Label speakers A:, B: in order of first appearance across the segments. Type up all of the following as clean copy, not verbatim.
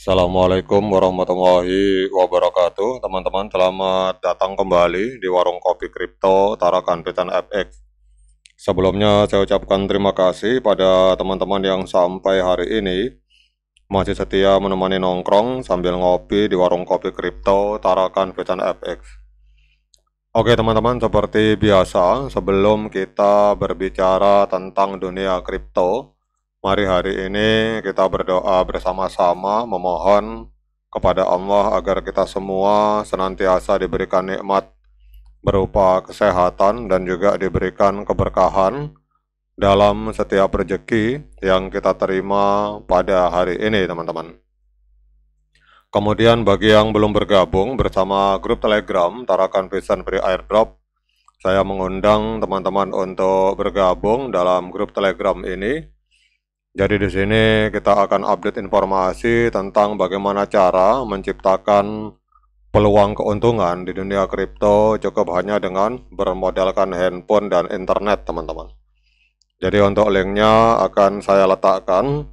A: Assalamualaikum warahmatullahi wabarakatuh. Teman-teman, selamat datang kembali di Warung Kopi Kripto Tarakan Pitan FX. Sebelumnya saya ucapkan terima kasih pada teman-teman yang sampai hari ini masih setia menemani nongkrong sambil ngopi di Warung Kopi Kripto Tarakan Pitan FX. Oke teman-teman, seperti biasa sebelum kita berbicara tentang dunia kripto, mari hari ini kita berdoa bersama-sama memohon kepada Allah agar kita semua senantiasa diberikan nikmat berupa kesehatan dan juga diberikan keberkahan dalam setiap rezeki yang kita terima pada hari ini teman-teman. Kemudian bagi yang belum bergabung bersama grup Telegram Tarakan Pisan Free Airdrop, saya mengundang teman-teman untuk bergabung dalam grup Telegram ini. Jadi di sini kita akan update informasi tentang bagaimana cara menciptakan peluang keuntungan di dunia kripto cukup hanya dengan bermodalkan handphone dan internet, teman-teman. Jadi untuk linknya akan saya letakkan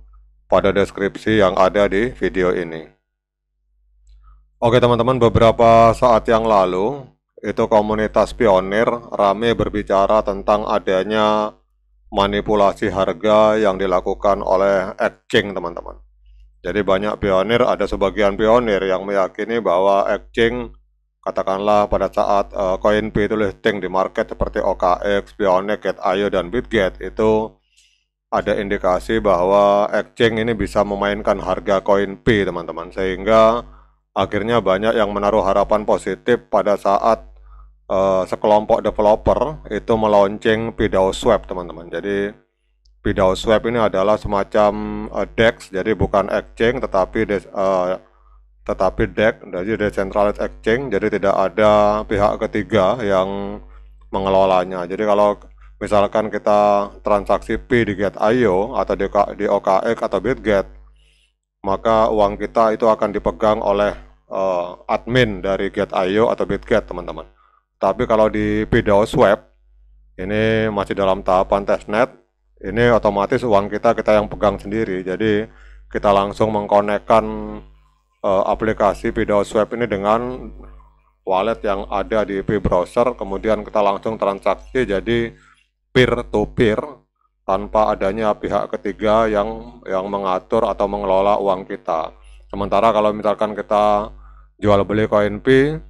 A: pada deskripsi yang ada di video ini. Oke teman-teman, beberapa saat yang lalu itu komunitas pionir rame berbicara tentang adanya manipulasi harga yang dilakukan oleh exchange teman-teman. Jadi banyak pionir, ada sebagian pionir yang meyakini bahwa exchange katakanlah pada saat CoinP itu listing di market seperti OKX, Pioneer, Get.io dan BitGet itu ada indikasi bahwa exchange ini bisa memainkan harga CoinP teman-teman, sehingga akhirnya banyak yang menaruh harapan positif pada saat sekelompok developer itu meluncing PDAO-Swap teman-teman. Jadi PDAO-Swap ini adalah semacam DEX, jadi bukan exchange tetapi DEX, jadi decentralized exchange, jadi tidak ada pihak ketiga yang mengelolanya. Jadi kalau misalkan kita transaksi P di Get.io atau di OKX atau BitGet, maka uang kita itu akan dipegang oleh admin dari Get.io atau BitGet teman-teman. Tapi kalau di PDAO-Swap ini masih dalam tahapan testnet, ini otomatis uang kita yang pegang sendiri. Jadi kita langsung mengkonekkan aplikasi PDAO-Swap ini dengan wallet yang ada di P-browser, kemudian kita langsung transaksi jadi peer to peer tanpa adanya pihak ketiga yang mengatur atau mengelola uang kita. Sementara kalau misalkan kita jual beli CoinP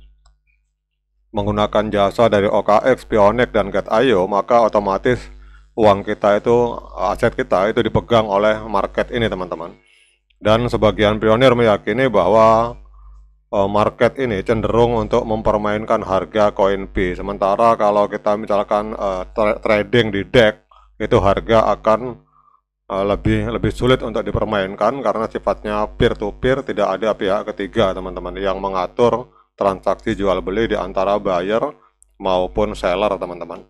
A: menggunakan jasa dari OKX, Pioneer dan Get.io, maka otomatis uang kita itu, aset kita itu dipegang oleh market ini teman-teman. Dan sebagian pionir meyakini bahwa market ini cenderung untuk mempermainkan harga CoinP. Sementara kalau kita misalkan trading di DEX, itu harga akan lebih sulit untuk dipermainkan karena sifatnya peer to peer, tidak ada pihak ketiga teman-teman yang mengatur transaksi jual beli di antara buyer maupun seller teman-teman.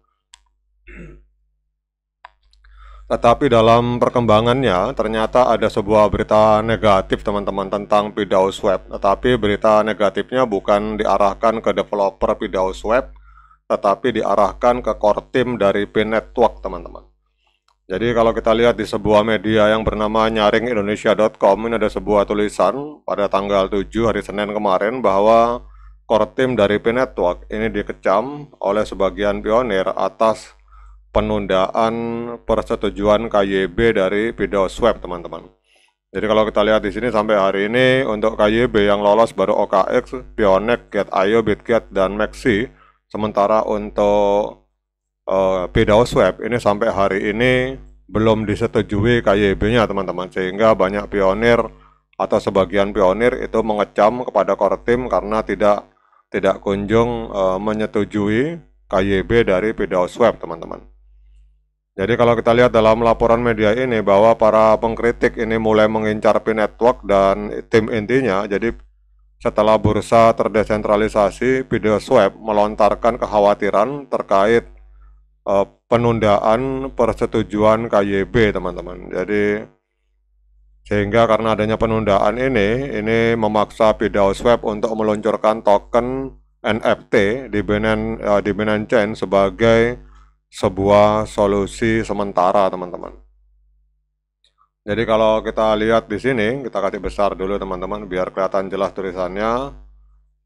A: Tetapi dalam perkembangannya ternyata ada sebuah berita negatif teman-teman tentang PDAO-Swap. Tetapi berita negatifnya bukan diarahkan ke developer PDAO-Swap, tetapi diarahkan ke core team dari P-Network teman-teman. Jadi kalau kita lihat di sebuah media yang bernama nyaringindonesia.com, ini ada sebuah tulisan pada tanggal 7 hari Senin kemarin bahwa core team dari P-Network ini dikecam oleh sebagian pionir atas penundaan persetujuan KYB dari PDAO-Swap teman-teman. Jadi kalau kita lihat di sini sampai hari ini untuk KYB yang lolos baru OKX, Pioneer, Get.io, BitGet dan Maxi. Sementara untuk PDAO-Swap ini sampai hari ini belum disetujui KYB-nya teman-teman, sehingga banyak pionir atau sebagian pionir itu mengecam kepada core team karena tidak kunjung menyetujui KYB dari PDAO-Swap teman-teman. Jadi kalau kita lihat dalam laporan media ini bahwa para pengkritik ini mulai mengincar P-Network dan tim intinya. Jadi setelah bursa terdesentralisasi, PDAO-Swap melontarkan kekhawatiran terkait penundaan persetujuan KYB teman-teman. Jadi sehingga karena adanya penundaan ini memaksa PDAO-Swap untuk meluncurkan token NFT di Binance Chain sebagai sebuah solusi sementara teman-teman. Jadi kalau kita lihat di sini, kita kasih besar dulu teman-teman biar kelihatan jelas tulisannya.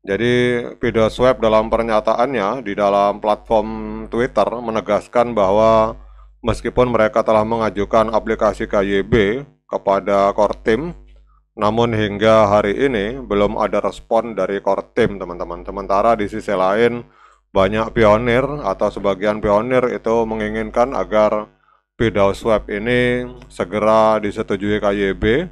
A: Jadi video swab dalam pernyataannya di dalam platform Twitter menegaskan bahwa meskipun mereka telah mengajukan aplikasi KYB kepada Kortim, namun hingga hari ini belum ada respon dari Kortim teman-teman. Sementara di sisi lain banyak pionir atau sebagian pionir itu menginginkan agar video swab ini segera disetujui KYB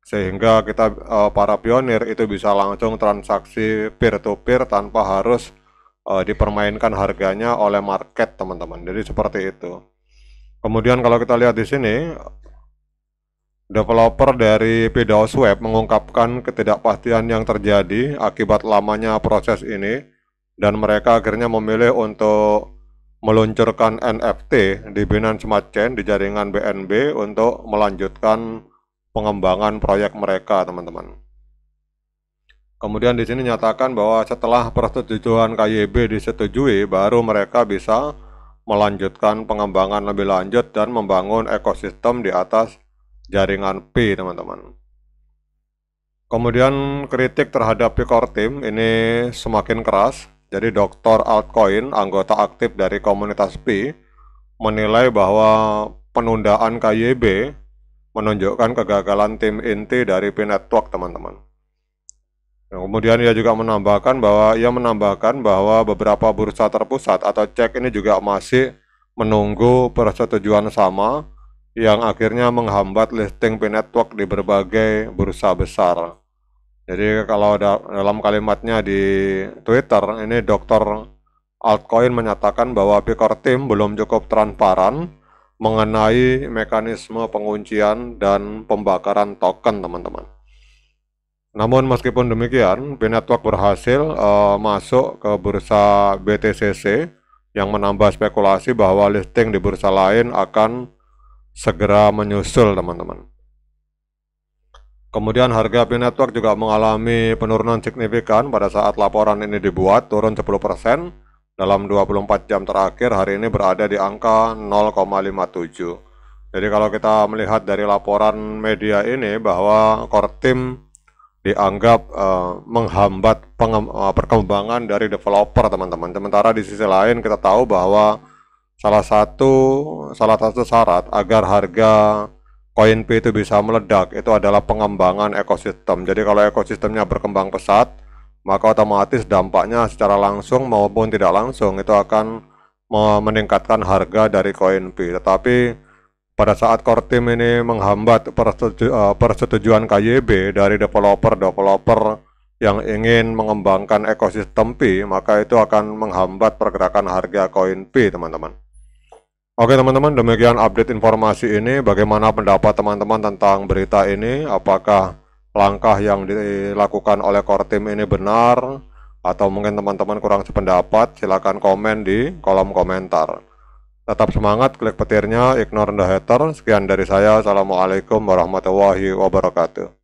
A: sehingga kita para pionir itu bisa langsung transaksi peer to peer tanpa harus dipermainkan harganya oleh market teman-teman. Jadi seperti itu. Kemudian kalau kita lihat di sini, developer dari PDAO Swap mengungkapkan ketidakpastian yang terjadi akibat lamanya proses ini dan mereka akhirnya memilih untuk meluncurkan NFT di Binance Smart Chain di jaringan BNB untuk melanjutkan pengembangan proyek mereka, teman-teman. Kemudian di sini nyatakan bahwa setelah persetujuan KYB disetujui, baru mereka bisa melanjutkan pengembangan lebih lanjut dan membangun ekosistem di atas jaringan P, teman-teman. Kemudian kritik terhadap P-Core ini semakin keras. Jadi Dr. Altcoin, anggota aktif dari komunitas P, menilai bahwa penundaan KYB menunjukkan kegagalan tim inti dari P-Network, teman-teman. Kemudian ia juga menambahkan bahwa beberapa bursa terpusat atau cek ini juga masih menunggu persetujuan sama yang akhirnya menghambat listing P-Network di berbagai bursa besar. Jadi kalau dalam kalimatnya di Twitter, ini Dr. Altcoin menyatakan bahwa P-Core Team belum cukup transparan mengenai mekanisme penguncian dan pembakaran token, teman-teman. Namun meskipun demikian, P-Network berhasil masuk ke bursa BTCC yang menambah spekulasi bahwa listing di bursa lain akan segera menyusul, teman-teman. Kemudian harga P-Network juga mengalami penurunan signifikan pada saat laporan ini dibuat, turun 10%. Dalam 24 jam terakhir, hari ini berada di angka 0,57. Jadi kalau kita melihat dari laporan media ini bahwa Kortim dianggap menghambat perkembangan dari developer, teman-teman. Sementara di sisi lain kita tahu bahwa salah satu syarat agar harga koin P itu bisa meledak itu adalah pengembangan ekosistem. Jadi kalau ekosistemnya berkembang pesat, maka otomatis dampaknya secara langsung maupun tidak langsung itu akan meningkatkan harga dari koin P. Tetapi pada saat Kortim ini menghambat persetujuan KYB dari developer yang ingin mengembangkan ekosistem P, maka itu akan menghambat pergerakan harga koin P, teman-teman. Oke teman-teman, demikian update informasi ini. Bagaimana pendapat teman-teman tentang berita ini? Apakah langkah yang dilakukan oleh Kortim ini benar? Atau mungkin teman-teman kurang sependapat? Silakan komen di kolom komentar. Tetap semangat, klik petirnya, ignore the hater. Sekian dari saya. Assalamualaikum warahmatullahi wabarakatuh.